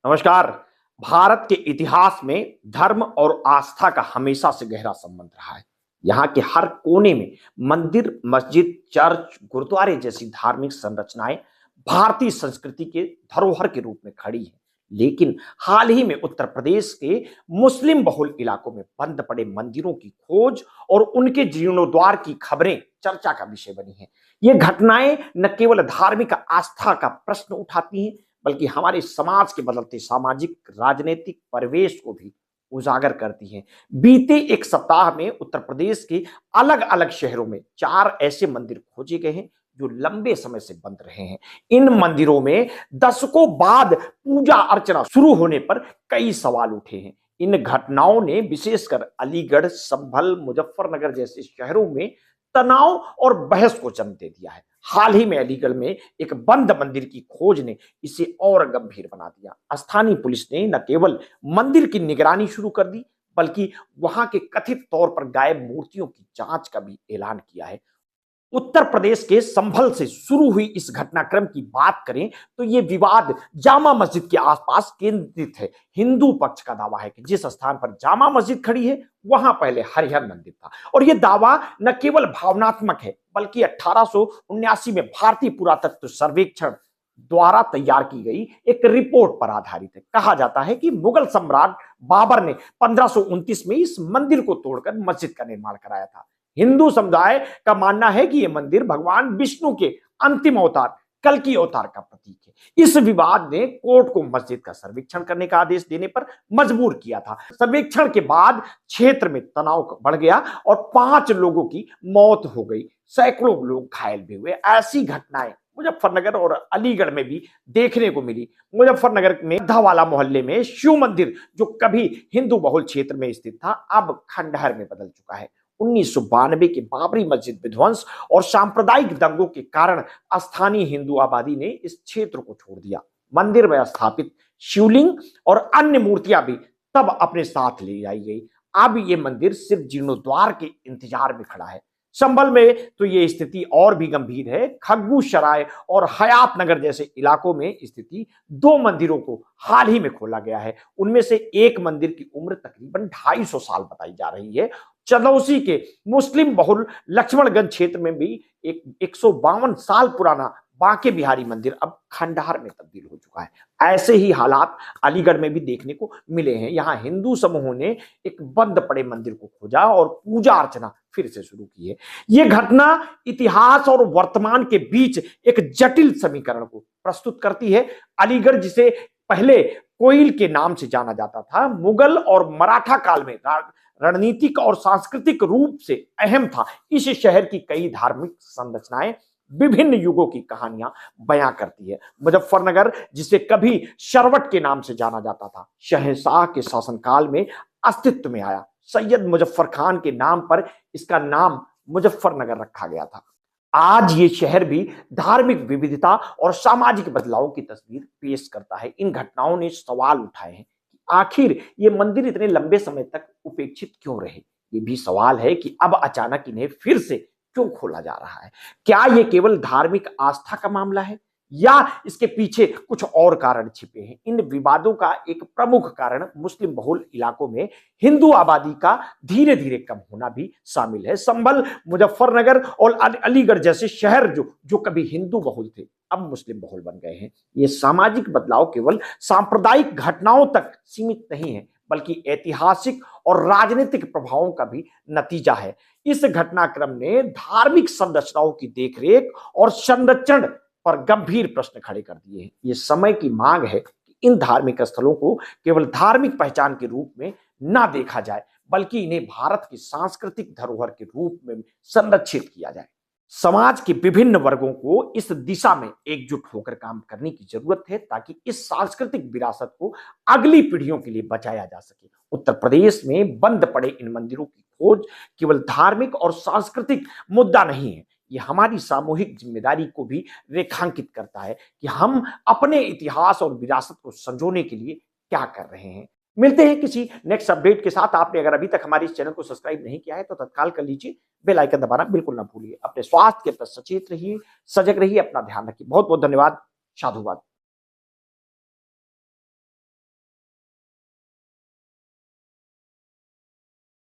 नमस्कार। भारत के इतिहास में धर्म और आस्था का हमेशा से गहरा संबंध रहा है। यहाँ के हर कोने में मंदिर, मस्जिद, चर्च, गुरुद्वारे जैसी धार्मिक संरचनाएं भारतीय संस्कृति के धरोहर के रूप में खड़ी हैं। लेकिन हाल ही में उत्तर प्रदेश के मुस्लिम बहुल इलाकों में बंद पड़े मंदिरों की खोज और उनके जीर्णोद्वार की खबरें चर्चा का विषय बनी हैं। ये घटनाएं न केवल धार्मिक आस्था का प्रश्न उठाती हैं, बल्कि हमारे समाज के बदलते सामाजिक राजनीतिक परिवेश को भी उजागर करती हैं। बीते एक सप्ताह में उत्तर प्रदेश के अलग अलग शहरों में 4 ऐसे मंदिर खोजे गए हैं जो लंबे समय से बंद रहे हैं। इन मंदिरों में दशकों बाद पूजा अर्चना शुरू होने पर कई सवाल उठे हैं। इन घटनाओं ने विशेषकर अलीगढ़, संभल, मुजफ्फरनगर जैसे शहरों में तनाव और बहस को जन्म दे दिया है। हाल ही में अलीगढ़ में एक बंद मंदिर की खोज ने इसे और गंभीर बना दिया। स्थानीय पुलिस ने न केवल मंदिर की निगरानी शुरू कर दी, बल्कि वहां के कथित तौर पर गायब मूर्तियों की जांच का भी ऐलान किया है। उत्तर प्रदेश के संभल से शुरू हुई इस घटनाक्रम की बात करें तो यह विवाद जामा मस्जिद के आसपास केंद्रित है। हिंदू पक्ष का दावा है कि जिस स्थान पर जामा मस्जिद खड़ी है वहां पहले हरिहर मंदिर था, और यह दावा न केवल भावनात्मक है बल्कि 1879 में भारतीय पुरातत्व सर्वेक्षण द्वारा तैयार की गई एक रिपोर्ट पर आधारित है। कहा जाता है कि मुगल सम्राट बाबर ने 1529 में इस मंदिर को तोड़कर मस्जिद का निर्माण कराया था। हिंदू समुदाय का मानना है कि यह मंदिर भगवान विष्णु के अंतिम अवतार कल्कि अवतार का प्रतीक है। इस विवाद ने कोर्ट को मस्जिद का सर्वेक्षण करने का आदेश देने पर मजबूर किया था। सर्वेक्षण के बाद क्षेत्र में तनाव बढ़ गया और 5 लोगों की मौत हो गई, सैकड़ों लोग घायल भी हुए। ऐसी घटनाएं मुजफ्फरनगर और अलीगढ़ में भी देखने को मिली। मुजफ्फरनगर में धावाला मोहल्ले में शिव मंदिर, जो कभी हिंदू बहुल क्षेत्र में स्थित था, अब खंडहर में बदल चुका है। 1992 के बाबरी मस्जिद विध्वंस और सांप्रदायिक दंगों के कारण स्थानीय हिंदू आबादी ने इस क्षेत्र को छोड़ दिया। मंदिर में स्थापित शिवलिंग और अन्य मूर्तियां भी तब अपने साथ ले जाई गई। अब ये मंदिर सिर्फ जीर्णोद्वार के इंतजार में खड़ा है। संभल में तो ये स्थिति और भी गंभीर है। खग्गू सराय और हयात नगर जैसे इलाकों में स्थिति 2 मंदिरों को हाल ही में खोला गया है। उनमें से एक मंदिर की उम्र तकरीबन 250 साल बताई जा रही है। चंदौसी के मुस्लिम बहुल लक्ष्मणगंज क्षेत्र में भी एक 152 साल पुराना बांके बिहारी मंदिर अब खंडहर में तब्दील हो चुका है। ऐसे ही हालात अलीगढ़ में भी देखने को मिले हैं। यहाँ हिंदू समूहों ने एक बंद पड़े मंदिर को खोजा और पूजा अर्चना फिर से शुरू की है। यह घटना इतिहास और वर्तमान के बीच एक जटिल समीकरण को प्रस्तुत करती है। अलीगढ़, जिसे पहले कोइल के नाम से जाना जाता था, मुगल और मराठा काल में रणनीतिक और सांस्कृतिक रूप से अहम था। इस शहर की कई धार्मिक संरचनाएं विभिन्न युगों की कहानियां बयां करती है। मुजफ्फरनगर, जिसे कभी शरवट के नाम से जाना जाता था, शहंशाह के शासनकाल में अस्तित्व में आया। सैयद मुजफ्फर खान के नाम पर इसका नाम मुजफ्फरनगर रखा गया था। आज ये शहर भी धार्मिक विविधता और सामाजिक बदलाव की तस्वीर पेश करता है। इन घटनाओं ने सवाल उठाए हैं कि आखिर ये मंदिर इतने लंबे समय तक उपेक्षित क्यों रहे। ये भी सवाल है कि अब अचानक इन्हें फिर से क्यों खोला जा रहा है। क्या ये केवल धार्मिक आस्था का मामला है या इसके पीछे कुछ और कारण छिपे हैं। इन विवादों का एक प्रमुख कारण मुस्लिम बहुल इलाकों में हिंदू आबादी का धीरे धीरे कम होना भी शामिल है। संभल, मुजफ्फरनगर और अलीगढ़ जैसे शहर जो कभी हिंदू बहुल थे, अब मुस्लिम बहुल बन गए हैं। ये सामाजिक बदलाव केवल सांप्रदायिक घटनाओं तक सीमित नहीं है, बल्कि ऐतिहासिक और राजनीतिक प्रभावों का भी नतीजा है। इस घटनाक्रम ने धार्मिक संरचनाओं की देखरेख और संरक्षण पर गंभीर प्रश्न खड़े कर दिए हैं। ये समय की मांग है कि इन धार्मिक स्थलों को केवल धार्मिक पहचान के रूप में ना देखा जाए, बल्कि इन्हें भारत की सांस्कृतिक धरोहर के रूप में संरक्षित किया जाए। समाज के विभिन्न वर्गों को इस दिशा में एकजुट होकर काम करने की जरूरत है, ताकि इस सांस्कृतिक विरासत को अगली पीढ़ियों के लिए बचाया जा सके। उत्तर प्रदेश में बंद पड़े इन मंदिरों की खोज केवल धार्मिक और सांस्कृतिक मुद्दा नहीं है, ये हमारी सामूहिक जिम्मेदारी को भी रेखांकित करता है कि हम अपने इतिहास और विरासत को संजोने के लिए क्या कर रहे हैं। मिलते हैं किसी नेक्स्ट अपडेट के साथ। आपने अगर अभी तक हमारे इस चैनल को सब्सक्राइब नहीं किया है तो तत्काल कर लीजिए। बेल आइकन दबाना बिल्कुल ना भूलिए। अपने स्वास्थ्य के प्रति सचेत रहिए, सजग रहिए, अपना ध्यान रखिए। बहुत बहुत धन्यवाद। साधुवाद।